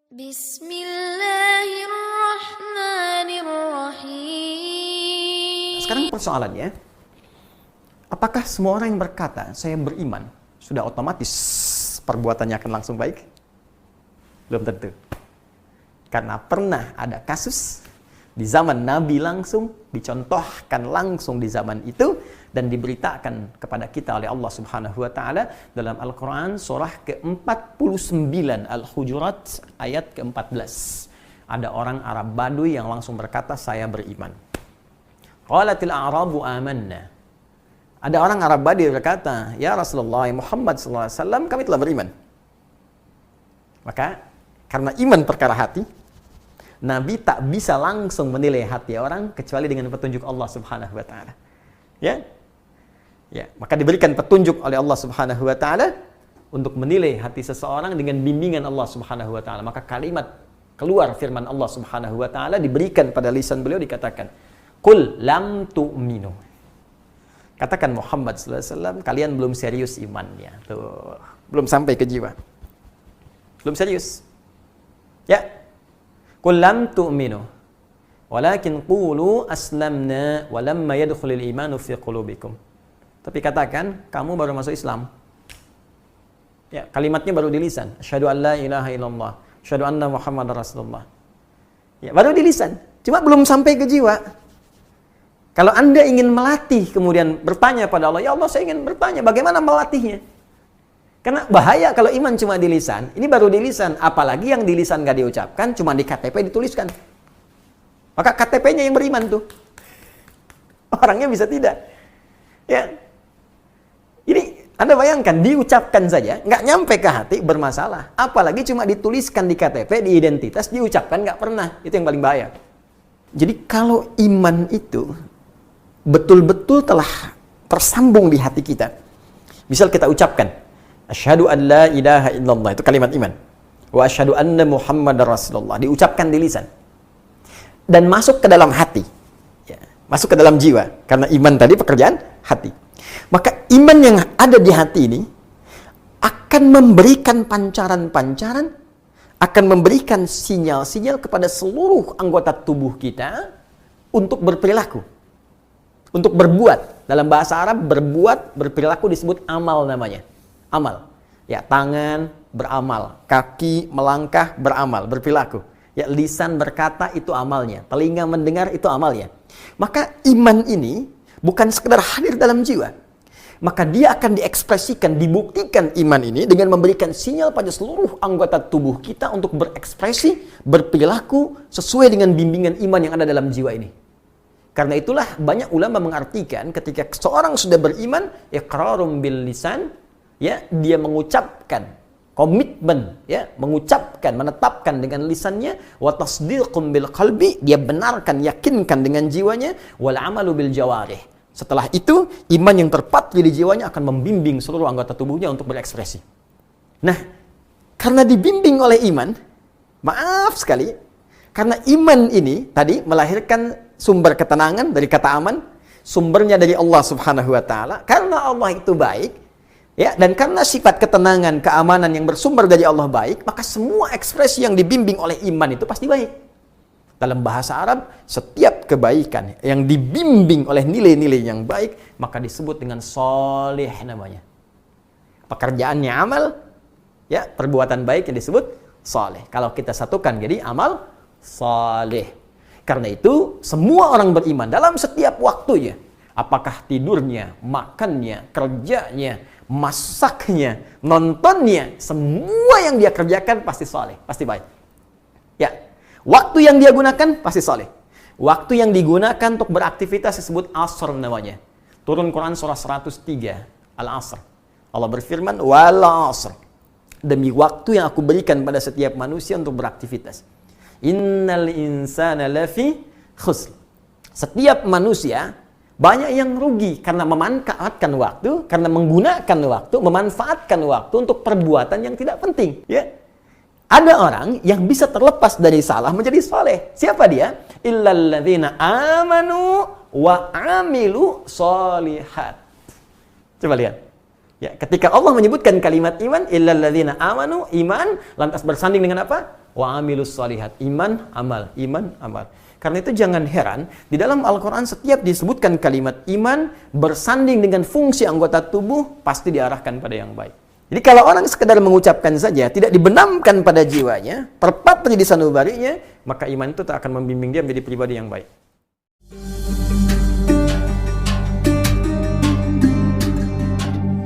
Bismillahirrahmanirrahim. Sekarang persoalannya, apakah semua orang yang berkata saya beriman sudah otomatis perbuatannya akan langsung baik? Belum tentu. Karena pernah ada kasus di zaman Nabi langsung, dicontohkan langsung di zaman itu, dan diberitakan kepada kita oleh Allah Subhanahu wa Ta'ala dalam Al-Quran surah ke-49 Al-Hujurat ayat ke-14. Ada orang Arab Baduy yang langsung berkata saya beriman. Qalatil a'rabu amanna. Ada orang Arab Baduy berkata, ya Rasulullah Muhammad SAW, kami telah beriman. Maka karena iman perkara hati, Nabi tak bisa langsung menilai hati orang kecuali dengan petunjuk Allah Subhanahu wa Ta'ala. Ya? Ya, maka diberikan petunjuk oleh Allah Subhanahu wa Ta'ala untuk menilai hati seseorang dengan bimbingan Allah Subhanahu wa Ta'ala. Maka kalimat keluar firman Allah Subhanahu wa Ta'ala diberikan pada lisan beliau, dikatakan, "Qul lam tu'minu." Katakan Muhammad sallallahu alaihi wasallam, kalian belum serius imannya. Tuh, belum sampai ke jiwa. Belum serius. Ya. Qul lam tu'minu walakin qulu aslamna walamma yadkhulul imanu fi qulubikum. Tapi katakan kamu baru masuk Islam. Ya, kalimatnya baru di lisan. Asyhadu an la ilaha illallah, asyhadu anna Muhammadar Rasulullah. Ya, baru di lisan, cuma belum sampai ke jiwa. Kalau Anda ingin melatih kemudian bertanya pada Allah, ya Allah saya ingin bertanya bagaimana melatihnya? Karena bahaya kalau iman cuma di lisan, ini baru di lisan, apalagi yang di lisan gak diucapkan, cuma di KTP dituliskan. Maka KTP-nya yang beriman tuh. Orangnya bisa tidak. Ya. Ini Anda bayangkan, diucapkan saja, nggak nyampe ke hati, bermasalah. Apalagi cuma dituliskan di KTP, di identitas, diucapkan nggak pernah. Itu yang paling bahaya. Jadi kalau iman itu betul-betul telah tersambung di hati kita. Misal kita ucapkan, asyhadu an la ilaha illallah, itu kalimat iman. Wa asyhadu anna Muhammadar Rasulullah, diucapkan di lisan. Dan masuk ke dalam hati. Ya, masuk ke dalam jiwa. Karena iman tadi pekerjaan hati. Maka iman yang ada di hati ini akan memberikan pancaran-pancaran, akan memberikan sinyal-sinyal kepada seluruh anggota tubuh kita untuk berperilaku. Untuk berbuat. Dalam bahasa Arab, berbuat, berperilaku disebut amal namanya. Amal. Ya, tangan beramal, kaki melangkah beramal, berperilaku. Ya, lisan berkata itu amalnya, telinga mendengar itu amalnya. Maka iman ini bukan sekedar hadir dalam jiwa. Maka dia akan diekspresikan, dibuktikan iman ini dengan memberikan sinyal pada seluruh anggota tubuh kita untuk berekspresi, berperilaku sesuai dengan bimbingan iman yang ada dalam jiwa ini. Karena itulah banyak ulama mengartikan ketika seorang sudah beriman, iqrarum bil lisan, ya, dia mengucapkan komitmen, ya, mengucapkan, menetapkan dengan lisannya, wa tasdiqum bil qalbi, dia benarkan, yakinkan dengan jiwanya, wal amalu bil jawarih. Setelah itu, iman yang terpatri di jiwanya akan membimbing seluruh anggota tubuhnya untuk berekspresi. Nah, karena dibimbing oleh iman, maaf sekali, karena iman ini tadi melahirkan sumber ketenangan dari kata aman, sumbernya dari Allah Subhanahu wa Ta'ala. Karena Allah itu baik, ya, dan karena sifat ketenangan, keamanan yang bersumber dari Allah baik, maka semua ekspresi yang dibimbing oleh iman itu pasti baik. Dalam bahasa Arab, setiap kebaikan yang dibimbing oleh nilai-nilai yang baik, maka disebut dengan sholih namanya. Pekerjaannya amal, ya, perbuatan baik yang disebut sholih. Kalau kita satukan jadi amal sholih. Karena itu, semua orang beriman dalam setiap waktunya, apakah tidurnya, makannya, kerjanya, masaknya, nontonnya, semua yang dia kerjakan pasti soleh, pasti baik. Ya, waktu yang dia gunakan pasti soleh. Waktu yang digunakan untuk beraktivitas disebut asr namanya. Turun Quran surah 103, Al-Asr. Allah berfirman, wal asr. Demi waktu yang aku berikan pada setiap manusia untuk beraktivitas. Innal insana lafi khusr. Setiap manusia banyak yang rugi karena memanfaatkan waktu, karena menggunakan waktu, memanfaatkan waktu untuk perbuatan yang tidak penting. Ya, ada orang yang bisa terlepas dari salah menjadi soleh. Siapa dia? Illalladzina amanu wa amilu solihat. Coba lihat. Ya, ketika Allah menyebutkan kalimat iman, illalladzina amanu, iman, lantas bersanding dengan apa? wa amilus shalihat. Iman, amal, iman, amal. Karena itu jangan heran, di dalam Al-Quran setiap disebutkan kalimat iman bersanding dengan fungsi anggota tubuh, pasti diarahkan pada yang baik. Jadi kalau orang sekedar mengucapkan saja, tidak dibenamkan pada jiwanya, terpatri di sanubarinya, maka iman itu tak akan membimbing dia menjadi pribadi yang baik.